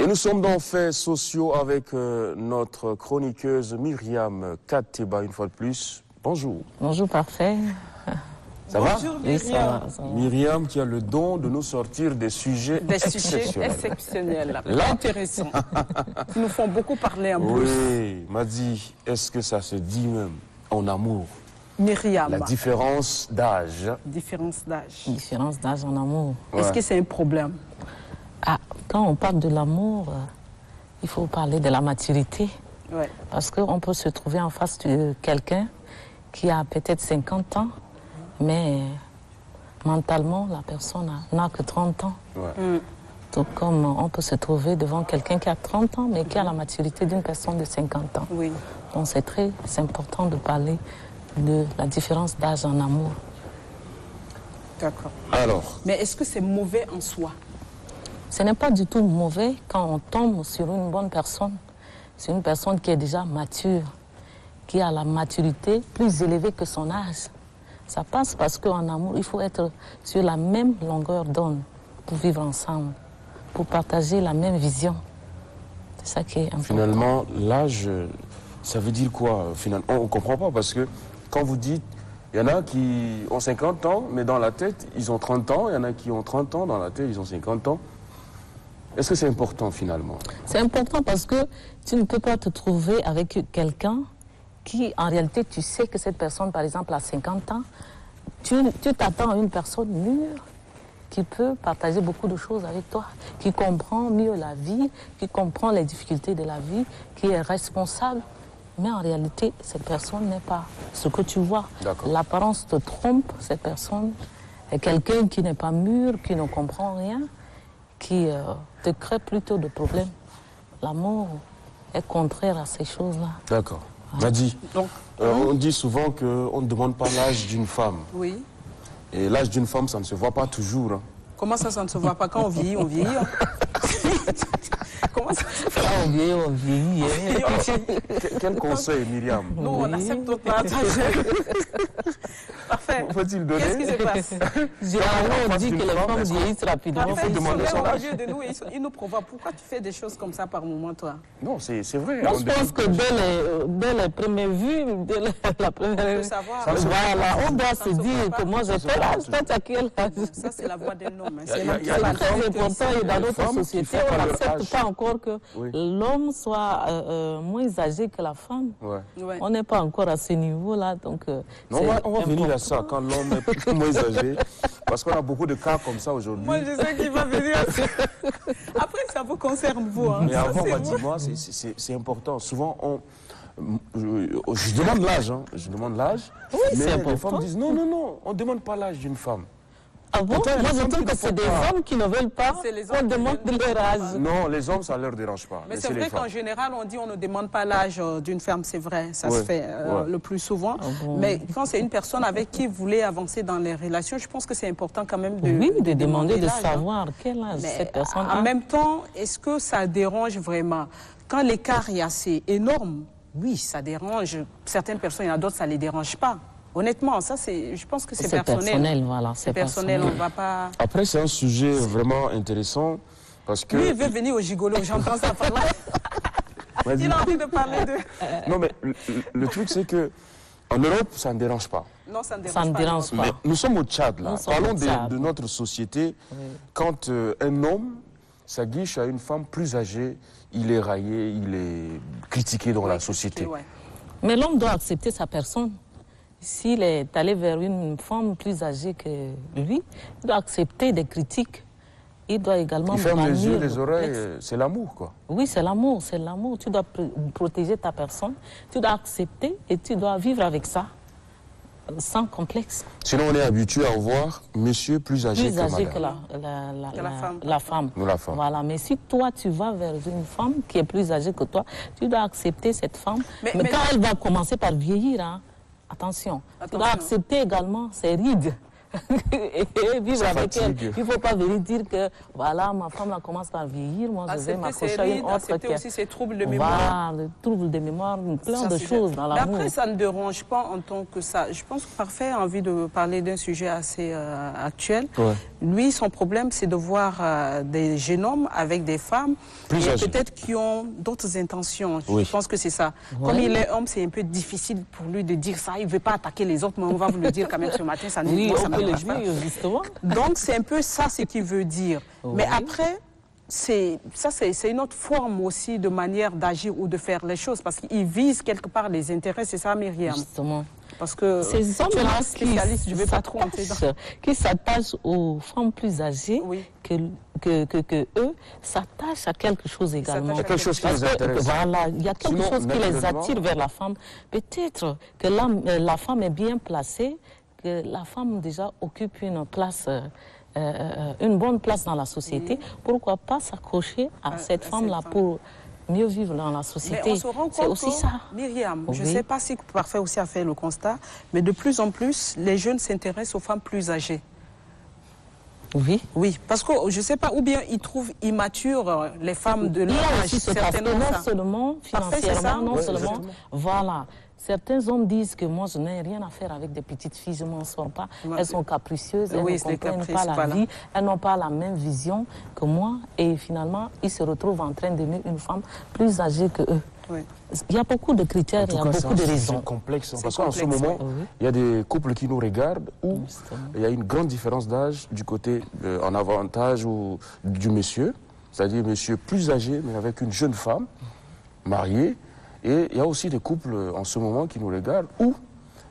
Nous sommes dans Faits sociaux avec notre chroniqueuse Myriam Kateba, une fois de plus. Bonjour. Bonjour, parfait. Ça va? Bonjour Oui, ça va. Myriam qui a le don de nous sortir des sujets exceptionnels, intéressants, qui nous font beaucoup parler en plus. Oui, m'a dit, est-ce que ça se dit même en amour? Myriam. La différence d'âge. Différence d'âge. Différence d'âge en amour. Ouais. Est-ce que c'est un problème? Ah, quand on parle de l'amour, il faut parler de la maturité. Ouais. Parce qu'on peut se trouver en face de quelqu'un qui a peut-être 50 ans, mais mentalement, la personne n'a que 30 ans. Ouais. Tout comme on peut se trouver devant quelqu'un qui a 30 ans, mais qui a la maturité d'une personne de 50 ans. Oui. Donc c'est très important de parler de la différence d'âge en amour. D'accord. Alors, Mais est-ce que c'est mauvais en soi? Ce n'est pas du tout mauvais quand on tombe sur une bonne personne. C'est une personne qui est déjà mature, qui a la maturité plus élevée que son âge. Ça passe parce qu'en amour, il faut être sur la même longueur d'onde pour vivre ensemble, pour partager la même vision. C'est ça qui est important. finalement, l'âge, ça veut dire quoi? Finalement, on ne comprend pas parce que quand vous dites, il y en a qui ont 50 ans, mais dans la tête, ils ont 30 ans. Il y en a qui ont 30 ans, dans la tête, ils ont 50 ans. Est-ce que c'est important finalement? C'est important parce que tu ne peux pas te trouver avec quelqu'un qui, en réalité, tu sais que cette personne, par exemple, a 50 ans. Tu t'attends à une personne mûre qui peut partager beaucoup de choses avec toi, qui comprend mieux la vie, qui comprend les difficultés de la vie, qui est responsable. Mais en réalité, cette personne n'est pas ce que tu vois. L'apparence te trompe, cette personne est quelqu'un qui n'est pas mûr, qui ne comprend rien, qui te crée plutôt de problèmes. L'amour est contraire à ces choses-là. D'accord. Madi, on dit souvent qu'on ne demande pas l'âge d'une femme. Oui. Et l'âge d'une femme, ça ne se voit pas toujours. Hein. Comment ça ne se voit pas? Quand on vieillit, on vieillit. Comment ça se fait? On vieillit. Quel conseil, Myriam? Nous, on accepte notre partage. Parfait. Faut-il donner? Qu'est-ce qui se passe? Généralement, on dit que les femmes vieillissent rapidement. Parfait, faut demander son au âge. milieu de nous, ils nous provoquent. Pourquoi tu fais des choses comme ça par moment, toi? Non, c'est vrai. Moi, je pense que dès les premières vues, dès la première... Savoir. Voilà, on doit se dire que moi, j'ai tel âge, toi, tu as quel âge? Ça, c'est la voix d'un homme. Il y a C'est très important et dans notre société, on n'accepte pas encore que l'homme soit moins âgé que la femme. Ouais. Ouais. On n'est pas encore à ce niveau-là, donc... Non, on va venir à ça quand l'homme est moins âgé. Parce qu'on a beaucoup de cas comme ça aujourd'hui. Moi, je sais qu'il va venir. Après, ça vous concerne, vous. Hein. Mais Ça, avant, c'est dis-moi, c'est important. Souvent, je demande l'âge. Hein. Je demande l'âge. Oui, mais c'est les important. femmes disent non, on ne demande pas l'âge d'une femme. Ah bon? Pourtant, Moi, les je hommes trouve qui que ne c'est font des pas. hommes qui ne veulent pas C'est les qu'on hommes qui demande ne leur âge. Non, les hommes, ça ne leur dérange pas. Mais Mais c'est les vrai femmes. qu'en général, on dit on ne demande pas l'âge d'une femme, c'est vrai, ça se Ouais, fait le plus souvent. Ah bon? Mais quand c'est une personne avec qui vous voulez avancer dans les relations, je pense que c'est important quand même de Oui, de demander de l'âge, hein. savoir quel âge Mais cette personne en a. même temps, est-ce que ça dérange vraiment? Quand l'écart est assez énorme, oui, ça dérange. Certaines personnes, il y en a d'autres, ça ne les dérange pas. Honnêtement, ça, je pense que c'est personnel. Voilà, C'est personnel, on ne va pas... Après, c'est un sujet vraiment intéressant parce que... Lui, il veut venir au gigolo, j'entends ça par là. Vas-y. Il a envie de parler de... Non, mais le truc, c'est que en Europe, ça ne dérange pas. Non, ça ne dérange Ça ne pas. dérange pas. Mais nous sommes au Tchad, là. Nous sommes Parlons au Tchad. de notre société. Quand un homme s'aguiche à une femme plus âgée, il est raillé, il est critiqué dans la société. Ouais. Mais l'homme doit accepter sa personne. S'il est allé vers une femme plus âgée que lui, il doit accepter des critiques. Il doit également Il ferme les bannir yeux, le les oreilles, complexe. c'est l'amour, quoi. Oui, c'est l'amour, c'est l'amour. Tu dois protéger ta personne, tu dois accepter et tu dois vivre avec ça, sans complexe. Sinon, on est habitué à voir monsieur plus âgé Plus âgé que que madame. la femme. Nous, la femme. Voilà, mais si toi, tu vas vers une femme qui est plus âgée que toi, tu dois accepter cette femme. Mais quand elle va commencer par vieillir, hein, attention, tu dois accepter également ses rides. et vivre Ça avec elle. fatigue. Il ne faut pas venir dire que voilà, ma femme là, commence à vieillir, moi je vais m'accrocher à une autre. Accepter aussi ses troubles de mémoire. Voilà, les troubles de mémoire, plein de c'est choses bien. dans Mais l'amour. après, ça ne dérange pas en tant que ça. Je pense que Parfait a envie de parler d'un sujet assez actuel. Ouais. Lui, son problème, c'est de voir des jeunes hommes avec des femmes Plus et âgés. peut-être qui ont d'autres intentions. Oui. Je pense que c'est ça. Ouais. Comme il est homme, c'est un peu difficile pour lui de dire ça. Il ne veut pas attaquer les autres, mais on va vous le dire quand même ce matin. Ça ne Oui, moi, ça on me peut le dérange pas. dire, justement. Donc, c'est un peu ça ce qu'il veut dire. Oui. Mais après, c'est une autre forme aussi de manière d'agir ou de faire les choses parce qu'il vise quelque part les intérêts, c'est ça, Myriam. Justement. Parce que Ces tu es hommes-là un spécialiste, je ne vais pas trop entrer dans... qui s'attachent aux femmes plus âgées Oui. que eux, s'attachent à quelque chose également. s'attachent à quelque chose qui Parce les que, intéresse. voilà, il y a quelque Sinon, chose qui les naturellement- attire vers la femme. Peut-être que la femme est bien placée, que la femme déjà occupe une place, une bonne place dans la société. Pourquoi pas s'accrocher à cette femme-là femme. pour mieux vivre dans la Mais société? on se rend C'est compte aussi que, ça. Myriam, je ne Oui. sais pas si Parfait aussi a fait le constat, mais de plus en plus, les jeunes s'intéressent aux femmes plus âgées. Oui. Oui, parce que je ne sais pas, ou bien ils trouvent immatures les femmes de Il y leur a âge, aussi ce aspect, certainement non ça. seulement Parfait, c'est ça. financièrement, non Ouais, seulement, exactement. voilà. Certains hommes disent que moi, je n'ai rien à faire avec des petites filles, je ne m'en sors pas. Ouais. Elles sont capricieuses, elles Oui, ne c'est les comprennent caprices, pas la voilà. vie, elles n'ont pas la même vision que moi. Et finalement, ils se retrouvent en train d'aimer une femme plus âgée que eux. Oui. Il y a beaucoup de critères, En il y tout a cas, beaucoup de raisons. c'est complexe. C'est Parce qu'en ce complexe, moment, oui. il y a des couples qui nous regardent où Justement. il y a une grande différence d'âge du côté en avantage ou du monsieur, c'est-à-dire monsieur plus âgé, mais avec une jeune femme mariée. Et il y a aussi des couples en ce moment qui nous regardent où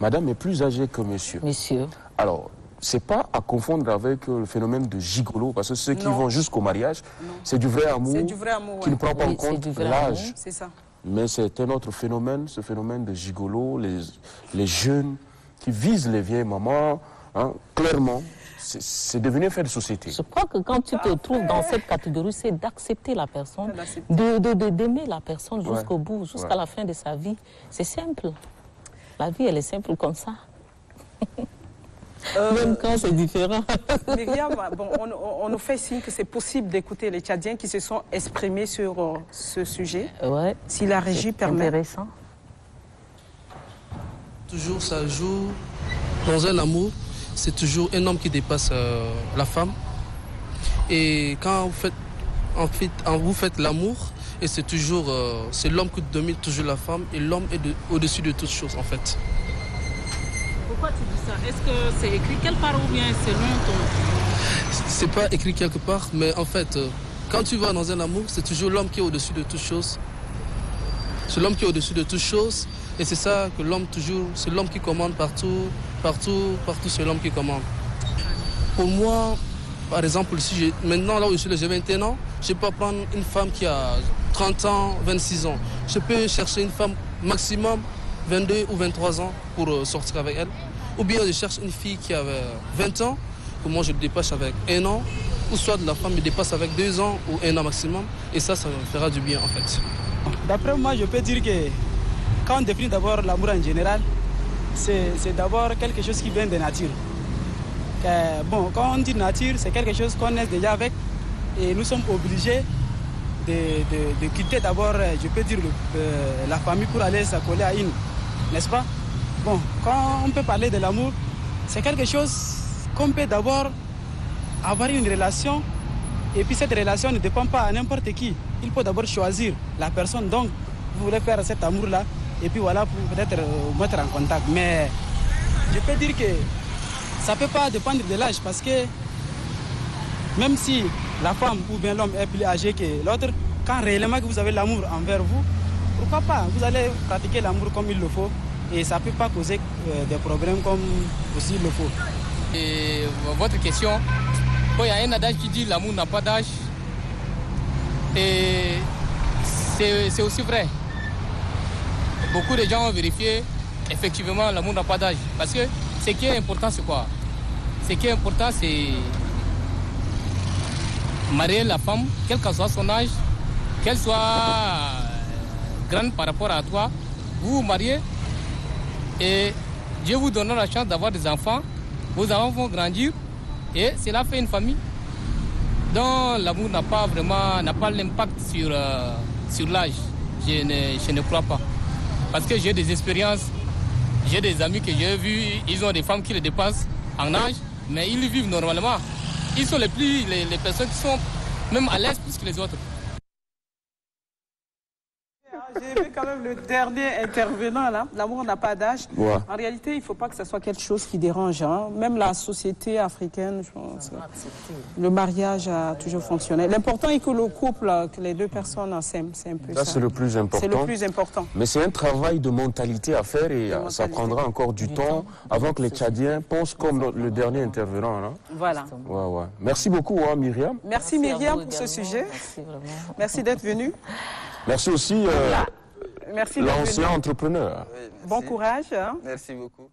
madame est plus âgée que monsieur. Messieurs, Alors, c'est pas à confondre avec le phénomène de gigolo, parce que ceux qui Non. vont jusqu'au mariage, c'est du vrai amour, C'est du vrai amour, qui ouais. ne prend pas Oui, en c'est compte du vrai l'âge. amour. C'est ça. Mais c'est un autre phénomène, ce phénomène de gigolo, les jeunes qui visent les vieilles mamans, hein, clairement, c'est devenu un fait de société. je crois que quand tu te trouves dans cette catégorie, c'est d'accepter la personne, D'accepter. d'aimer la personne jusqu'au Ouais. bout, jusqu'à Ouais. la fin de sa vie. C'est simple. La vie, elle est simple comme ça. Même quand c'est différent. Myriam, bon, on nous fait signe que c'est possible d'écouter les Tchadiens qui se sont exprimés sur ce sujet, Ouais, si la régie permet. intéressant. Toujours, ça joue dans un amour. C'est toujours un homme qui dépasse la femme. Et quand vous faites l'amour, et c'est toujours c'est l'homme qui domine toujours la femme et l'homme est au-dessus de toutes choses en fait. Pourquoi tu dis ça? Est-ce que c'est écrit quelque part ou bien c'est selon ton... C'est pas écrit quelque part, mais en fait, quand tu vas dans un amour, c'est toujours l'homme qui est au-dessus de toutes choses. C'est l'homme qui est au-dessus de toutes choses. Et c'est ça que l'homme toujours, c'est l'homme qui commande partout, c'est l'homme qui commande. Pour moi, par exemple, si maintenant là où je suis, j'ai 21 ans, je ne peux pas prendre une femme qui a 30 ans, 26 ans. Je peux chercher une femme maximum 22 ou 23 ans pour sortir avec elle. Ou bien je cherche une fille qui avait 20 ans, que moi je me dépasse avec 1 an, ou soit la femme me dépasse avec 2 ans ou 1 an maximum. Et ça me fera du bien en fait. D'après moi, je peux dire que quand on définit d'abord l'amour en général, c'est d'abord quelque chose qui vient de nature. Bon, quand on dit nature, c'est quelque chose qu'on est déjà avec et nous sommes obligés de quitter d'abord, je peux dire, la famille pour aller s'accoler à une, n'est-ce pas? Bon, quand on peut parler de l'amour, c'est quelque chose qu'on peut d'abord avoir une relation et puis cette relation ne dépend pas à n'importe qui. Il faut d'abord choisir la personne dont vous voulez faire cet amour-là et puis voilà, pour peut-être mettre en contact. Mais je peux dire que ça ne peut pas dépendre de l'âge parce que même si la femme ou bien l'homme est plus âgé que l'autre, quand réellement que vous avez l'amour envers vous, pourquoi pas? Vous allez pratiquer l'amour comme il le faut et ça ne peut pas causer des problèmes comme aussi il le faut. Et votre question, il y a un adage qui dit l'amour n'a pas d'âge. Et c'est aussi vrai. Beaucoup de gens ont vérifié, effectivement, l'amour n'a pas d'âge. Parce que ce qui est important, c'est quoi? Ce qui est important, c'est marier la femme, quel que soit son âge, qu'elle soit grande par rapport à toi. Vous vous mariez et Dieu vous donnera la chance d'avoir des enfants. vos enfants vont grandir et cela fait une famille. Donc l'amour n'a pas l'impact sur l'âge. Je ne crois pas. Parce que j'ai des expériences, j'ai des amis que j'ai vus, ils ont des femmes qui les dépassent en âge, mais ils vivent normalement. Ils sont les personnes qui sont même à l'aise plus que les autres. J'ai vu quand même le dernier intervenant là, l'amour n'a pas d'âge. Ouais. En réalité, il ne faut pas que ce soit quelque chose qui dérange. Hein. Même la société africaine, je pense, le mariage a toujours fonctionné. L'important est que le couple, que les deux personnes s'aiment. C'est un peu ça. Ça, c'est le plus important. C'est le plus important. Mais c'est un travail de mentalité à faire et ça prendra encore du temps avant que les Tchadiens pensent comme le dernier intervenant. Là. Voilà. Ouais. Merci beaucoup, hein, Myriam. Merci Myriam pour ce sujet. Merci d'être venue. Merci aussi Merci l'ancien entrepreneur. Bon courage. Hein. Merci beaucoup.